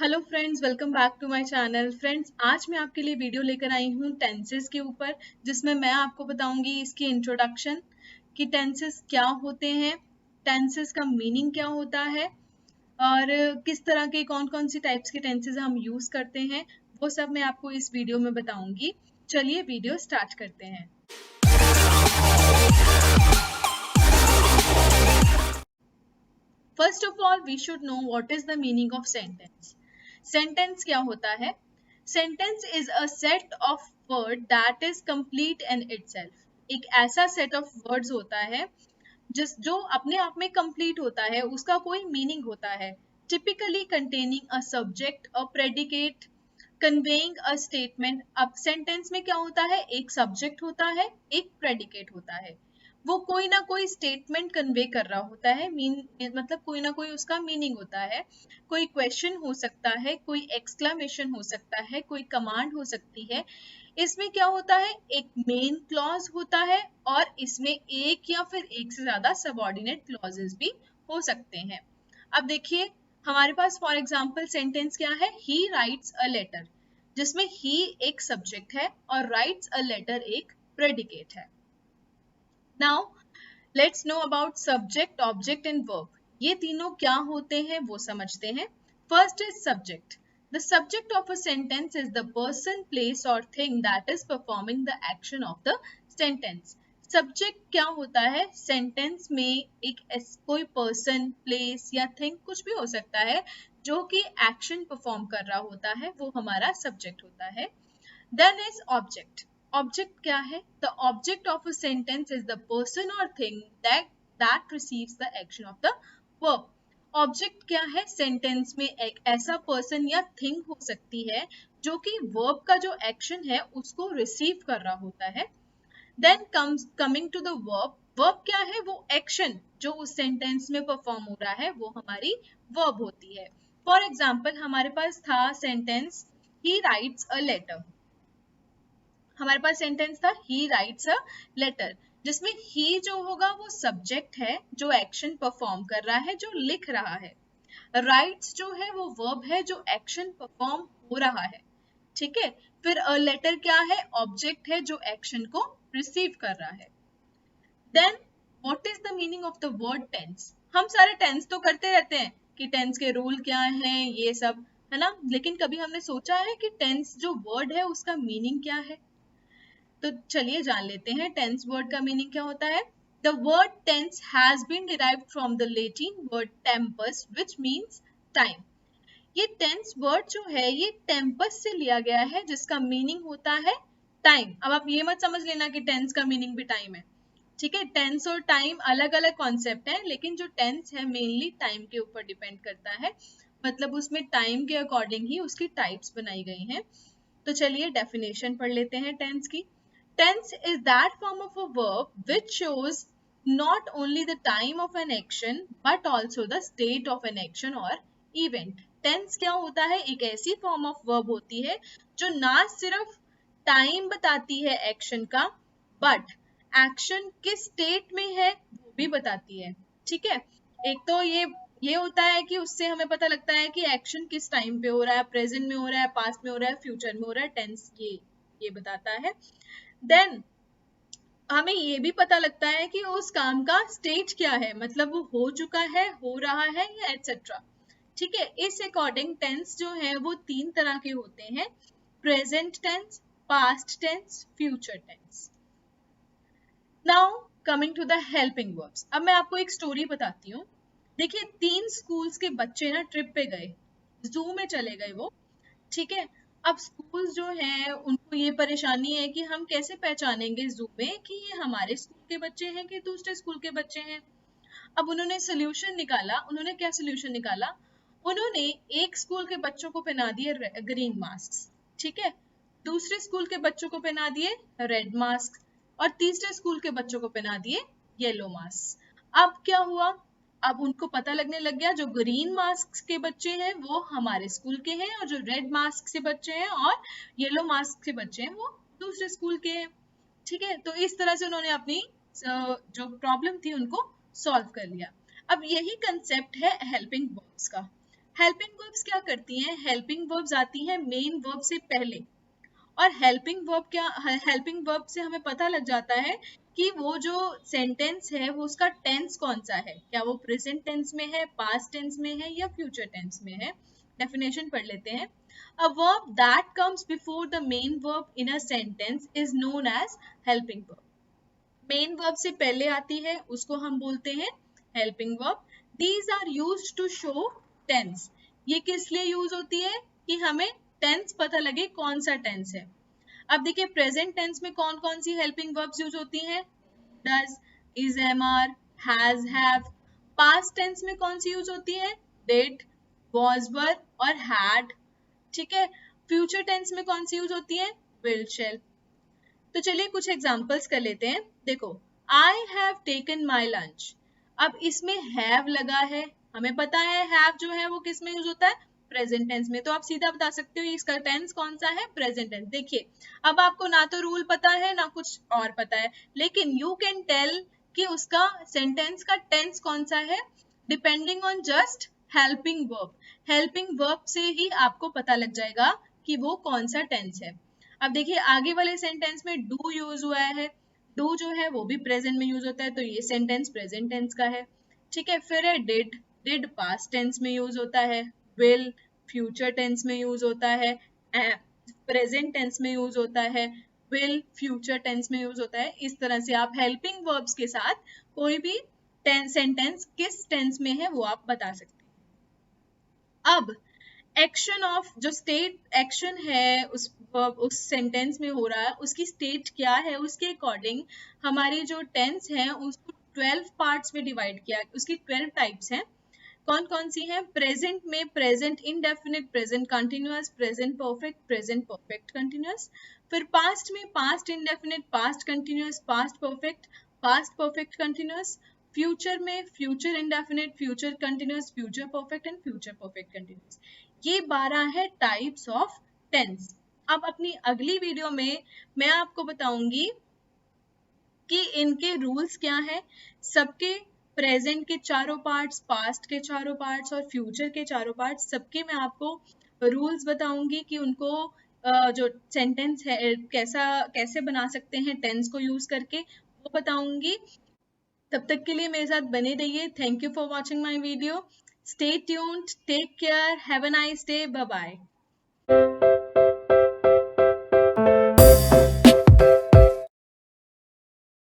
Hello friends, welcome back to my channel. Friends, आज मैं आपके लिए वीडियो लेकर आई हूँ टेंसेस के ऊपर, जिसमें मैं आपको बताऊंगी इसकी इंट्रोडक्शन कि टेंसेस क्या होते हैं, टेंसेस का मीनिंग क्या होता है और किस तरह के कौन कौन सी टाइप्स के टेंसेस हम यूज करते हैं, वो सब मैं आपको इस वीडियो में बताऊंगी। चलिए वीडियो स्टार्ट करते हैं। First of all we should know what is the meaning of sentence. Sentence क्या होता है? Sentence is a set of word that is complete in itself. एक ऐसा सेट ऑफ वर्ड्स होता है जो अपने आप में कंप्लीट होता है, उसका कोई मीनिंग होता है। Typically containing a subject, a predicate, conveying a statement. अब सेंटेंस में क्या होता है? एक सब्जेक्ट होता है, एक प्रेडिकेट होता है। वो कोई ना कोई स्टेटमेंट कन्वे कर रहा होता है, मतलब कोई ना कोई उसका मीनिंग होता है। कोई क्वेश्चन हो सकता है, कोई एक्सक्लेमेशन हो सकता है, कोई कमांड हो सकती है। इसमें क्या होता है? एक मेन क्लॉज होता है और इसमें एक या फिर एक से ज्यादा सबऑर्डिनेट क्लॉजेस भी हो सकते हैं। अब देखिए, हमारे पास फॉर एग्जांपल सेंटेंस क्या है? ही राइट्स अ लेटर, जिसमें ही एक सब्जेक्ट है और राइट्स अ लेटर एक प्रेडिकेट है। Now let's know about subject, object and verb. ये तीनों क्या होते हैं वो समझते हैं। First is subject. The subject of a sentence is the person, place और thing that is performing the action of the sentence. Subject क्या होता है? सेंटेंस में कोई पर्सन, प्लेस या थिंग कुछ भी हो सकता है जो कि एक्शन परफॉर्म कर रहा होता है, वो हमारा सब्जेक्ट होता है। Then is object. Object क्या है? The object of a sentence is the person or thing that receives the action of the verb. Object क्या है? Sentence में एक ऐसा person या thing हो सकती है जो कि verb का जो action है उसको receive कर रहा होता है। Then coming to the verb. Verb क्या है? वो action जो उस sentence में perform हो रहा है वो हमारी verb होती है। For example, हमारे पास था sentence he writes a letter। हमारे पास सेंटेंस था ही राइट्स अ लेटर, जिसमें ही जो होगा वो सब्जेक्ट है जो एक्शन परफॉर्म कर रहा है, जो लिख रहा है। राइट्स जो है वो वर्ब है जो एक्शन परफॉर्म हो रहा है। ठीक है। फिर अ लेटर क्या है? ऑब्जेक्ट है जो एक्शन को रिसीव कर रहा है। Then what is the meaning of the word tense? हम सारे टेंस तो करते रहते हैं कि टेंस के रूल क्या हैं, ये सब है ना, लेकिन कभी हमने सोचा है कि टेंस जो वर्ड है उसका मीनिंग क्या है? तो चलिए जान लेते हैं टेंस वर्ड का मीनिंग क्या होता है। The word tense has been derived from the Latin word tempus which means time. ये टेंस वर्ड जो है ये टेम्पस से लिया गया है, जिसका मीनिंग होता है टाइम। अब आप ये मत समझ लेना कि टेंस का मीनिंग भी टाइम है। ठीक है, टेंस और टाइम अलग अलग कॉन्सेप्ट है, लेकिन जो टेंस है मेनली टाइम के ऊपर डिपेंड करता है, मतलब उसमें टाइम के अकॉर्डिंग ही उसकी टाइप्स बनाई गई हैं। तो चलिए डेफिनेशन पढ़ लेते हैं टेंस की। Tense is that form of a verb which shows not only the time of an action but also the state of an action or event. Tense क्या होता है? एक ऐसी form of verb होती है जो ना सिर्फ टाइम बताती है एक्शन का, बट एक्शन किस स्टेट में है वो भी बताती है। ठीक है। एक तो ये होता है कि उससे हमें पता लगता है कि एक्शन किस टाइम पे हो रहा है, प्रेजेंट में हो रहा है, पास्ट में हो रहा है, फ्यूचर में हो रहा है। टेंस ये बताता है। देन हमें ये भी पता लगता है कि उस काम का स्टेट क्या है, मतलब वो हो चुका है, हो रहा है या एटसेट्रा। ठीक है। इस अकॉर्डिंग टेंस जो है वो तीन तरह के होते हैं: present tense, past tense, future tense. Now coming to the helping verbs. अब मैं आपको एक स्टोरी बताती हूँ। देखिए, 3 स्कूल्स के बच्चे ना ट्रिप पे गए, जू में चले गए वो। ठीक है। अब स्कूल जो है उनको ये परेशानी है कि हम कैसे पहचानेंगे जू में कि ये हमारे स्कूल के बच्चे हैं कि दूसरे स्कूल के बच्चे हैं। अब उन्होंने सोल्यूशन निकाला। उन्होंने क्या सोल्यूशन निकाला? उन्होंने एक स्कूल के बच्चों को पहना दिए ग्रीन मास्क। ठीक है। दूसरे स्कूल के बच्चों को पहना दिए रेड मास्क और तीसरे स्कूल के बच्चों को पहना दिए येलो मास्क। अब क्या हुआ? अब उनको पता लगने लग गया जो ग्रीन मास्क के बच्चे हैं वो हमारे स्कूल के हैं और जो रेड मास्क से बच्चे हैं और येलो मास्क से बच्चे हैं वो दूसरे स्कूल के हैं। ठीक है। तो इस तरह से उन्होंने अपनी जो प्रॉब्लम थी उनको सॉल्व कर लिया। अब यही कंसेप्ट है हेल्पिंग वर्ब्स का। हेल्पिंग वर्ब्स क्या करती हैं? हेल्पिंग वर्ब्स आती हैं मेन वर्ब से पहले, और हेल्पिंग वर्ब क्या, हेल्पिंग वर्ब से हमें पता लग जाता है कि वो जो सेंटेंस है वो उसका टेंस कौन सा है, क्या वो प्रेजेंट टेंस में है, पास्ट टेंस में है या फ्यूचर टेंस में है। डेफिनेशन पढ़ लेते हैं। A verb that comes before the main verb in a sentence is known as helping verb. Main verb से पहले आती है उसको हम बोलते हैं helping verb. These are used to show tense. ये किस लिए यूज होती है? कि हमें टेंस पता लगे कौन सा टेंस है। अब देखिए प्रेजेंट टेंस में कौन कौन सी हेल्पिंग वर्ब्स यूज होती हैं? Does, is, am are, has, have. Past tense में कौन सी यूज होती है? डिड, वॉज, वर और हैड। ठीक है। फ्यूचर टेंस में कौन सी यूज होती है? विल, शैल। तो चलिए कुछ एग्जांपल्स कर लेते हैं। देखो, I have taken my lunch. अब इसमें हैव लगा है, हमें पता है हैव जो है वो किस में यूज होता है? प्रेजेंट टेंस में। तो आप सीधा बता सकते हो इसका टेंस कौन सा है? Present tense. देखिए, अब आपको ना तो रूल पता है ना कुछ और पता है, लेकिन यू कैन टेल कि उसका सेंटेंस का टेंस कौन सा है, depending on just helping verb. Helping verb से ही आपको पता लग जाएगा कि वो कौन सा टेंस है। अब देखिए आगे वाले सेंटेंस में डू यूज हुआ है। डू जो है वो भी प्रेजेंट में यूज होता है, तो ये सेंटेंस प्रेजेंट टेंस का है। ठीक है। फिर है डिड। डिड पास्ट टेंस में यूज होता है। विल फ्यूचर टेंस में यूज होता है। प्रेजेंट टेंस में यूज होता है। विल फ्यूचर टेंस में यूज होता है। इस तरह से आप हेल्पिंग वर्ब्स के साथ कोई भी सेंटेंस किस टेंस में है वो आप बता सकते हैं। अब एक्शन ऑफ जो स्टेट एक्शन है उस सेंटेंस में हो रहा है, उसकी स्टेट क्या है, उसके अकॉर्डिंग हमारी जो टेंस है उसको 12 पार्ट्स में डिवाइड किया। उसकी 12 टाइप्स हैं। कौन कौन सी हैं? प्रेजेंट में present indefinite, present continuous, present perfect, present perfect continuous. फिर पास्ट में past indefinite, past continuous, past perfect, past perfect continuous. Future में future indefinite, future continuous, future perfect and future perfect continuous. ये 12 है types of tense. अब अपनी अगली video में मैं आपको बताऊंगी कि इनके रूल्स क्या है। सबके प्रेजेंट के चारों पार्ट्स, पास्ट के चारों पार्ट्स और फ्यूचर के चारों पार्ट्स, सबके मैं आपको रूल्स बताऊंगी कि उनको जो सेंटेंस है कैसा कैसे बना सकते हैं टेंस को यूज करके, वो बताऊंगी। तब तक के लिए मेरे साथ बने रहिए। Thank you for watching my video. Stay tuned, take care, have a nice day, bye bye.